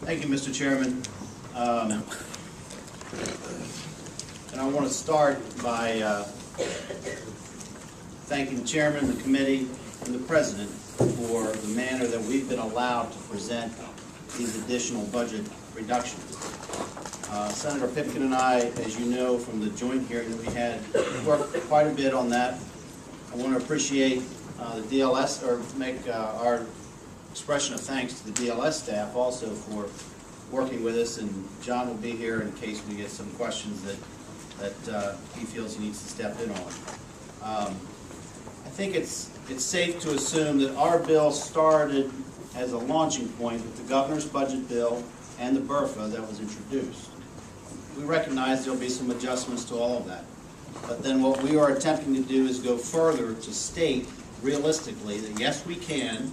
Thank you, Mr. Chairman. And I want to start by thanking the chairman, the committee, and the president for the manner that we've been allowed to present these additional budget reductions. Senator Pipkin and I, as you know from the joint hearing that we had, worked quite a bit on that. I want to appreciate the DLS, or make our expression of thanks to the DLS staff also for working with us, and John will be here in case we get some questions that he feels he needs to step in on. I think it's safe to assume that our bill started as a launching point with the governor's budget bill and the BRFA that was introduced. We recognize there'll be some adjustments to all of that, but then what we are attempting to do is go further to state realistically that yes, we can,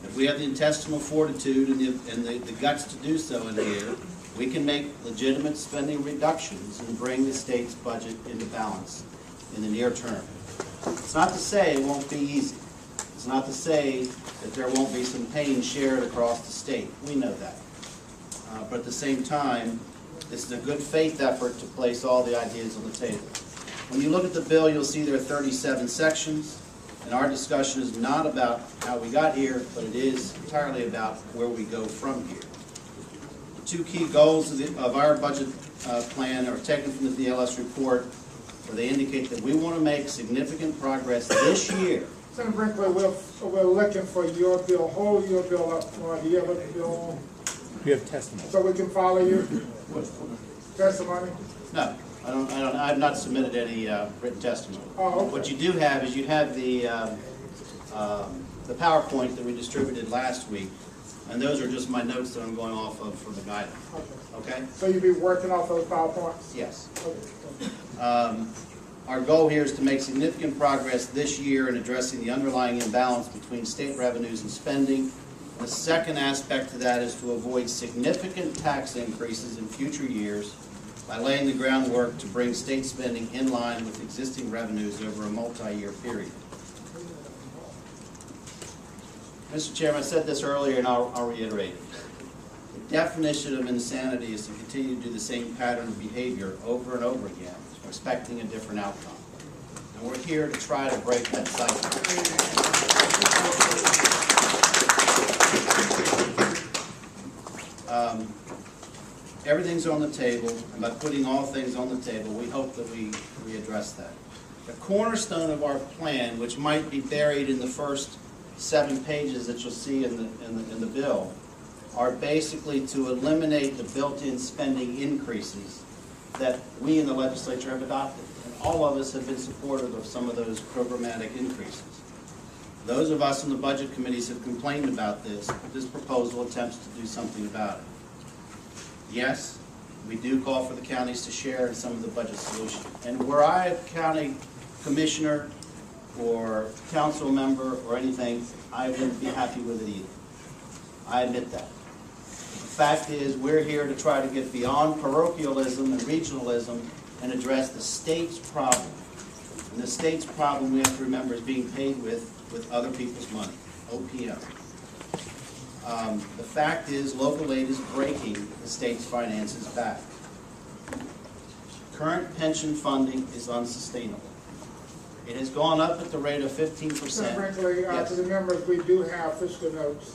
if we have the intestinal fortitude and the guts to do so in here, we can make legitimate spending reductions and bring the state's budget into balance in the near term. It's not to say it won't be easy. It's not to say that there won't be some pain shared across the state. We know that. But at the same time, this is a good faith effort to place all the ideas on the table. When you look at the bill, you'll see there are 37 sections. And our discussion is not about how we got here, but it is entirely about where we go from here. The two key goals of our budget plan are taken from the DLS report, where they indicate that we want to make significant progress this year. Senator Brinkley, we're looking for your bill. Hold your bill up for the other bill. You have testimony. So we can follow you. Testimony? No. I have not submitted any written testimony. Oh, okay. What you do have is you have the PowerPoint that we distributed last week, and those are just my notes that I'm going off of for the guidance. Okay? So you'll be working off those PowerPoints? Yes. Okay. Our goal here is to make significant progress this year in addressing the underlying imbalance between state revenues and spending. The second aspect to that is to avoid significant tax increases in future years by laying the groundwork to bring state spending in line with existing revenues over a multi-year period. Mr. Chairman, I said this earlier and I'll reiterate it. The definition of insanity is to continue to do the same pattern of behavior over and over again, expecting a different outcome. And we're here to try to break that cycle. Everything's on the table, and by putting all things on the table, we hope that we address that. The cornerstone of our plan, which might be buried in the first 7 pages that you'll see in the bill, are basically to eliminate the built-in spending increases that we in the legislature have adopted. And all of us have been supportive of some of those programmatic increases. Those of us in the budget committees have complained about this, but this proposal attempts to do something about it. Yes, we do call for the counties to share in some of the budget solution. And were I a county commissioner or council member or anything, I wouldn't be happy with it either. I admit that. The fact is, we're here to try to get beyond parochialism and regionalism and address the state's problem. And the state's problem, we have to remember, is being paid with other people's money, OPM. The fact is, local aid is breaking the state's finances back. Current pension funding is unsustainable. It has gone up at the rate of 15%. Senator Brinkley, Yes. to the members, we do have fiscal notes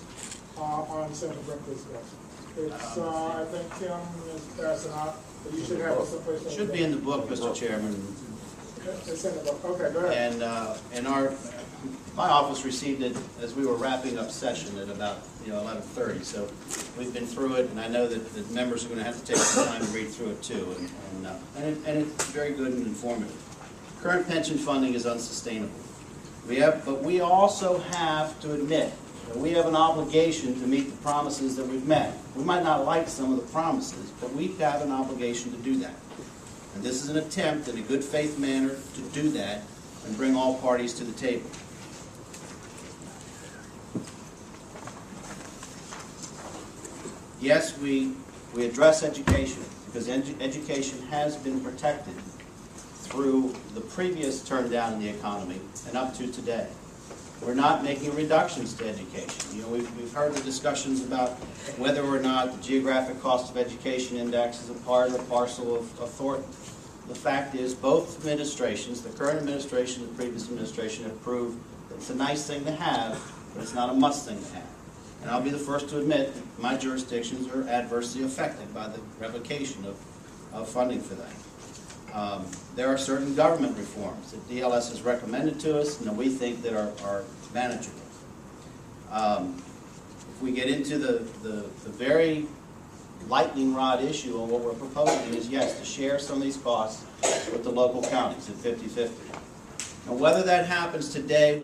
on Senator Brinkley's desk. It's, I think Tim is passing out, but you should have it someplace. It should be in the book, Mr. Chairman. It's in the book. Okay, go ahead. And my office received it as we were wrapping up session at about 11:30. So we've been through it, and I know that members are going to have to take some time to read through it too. And it's very good and informative. Current pension funding is unsustainable. But we also have to admit that we have an obligation to meet the promises that we've met. We might not like some of the promises, but we have an obligation to do that. And this is an attempt in a good faith manner to do that and bring all parties to the table. Yes, we address education, because education has been protected through the previous turn down in the economy and up to today. we're not making reductions to education. You know, we've heard the discussions about whether or not the geographic cost of education index is a part or parcel of Thornton. The fact is, both administrations, the current administration and the previous administration, have proved that it's a nice thing to have, but it's not a must thing to have. And I'll be the first to admit that my jurisdictions are adversely affected by the revocation of funding for that. There are certain government reforms that DLS has recommended to us and that we think that are manageable. If we get into the very lightning rod issue on what we're proposing is, yes, to share some of these costs with the local counties at 50-50. Now, whether that happens today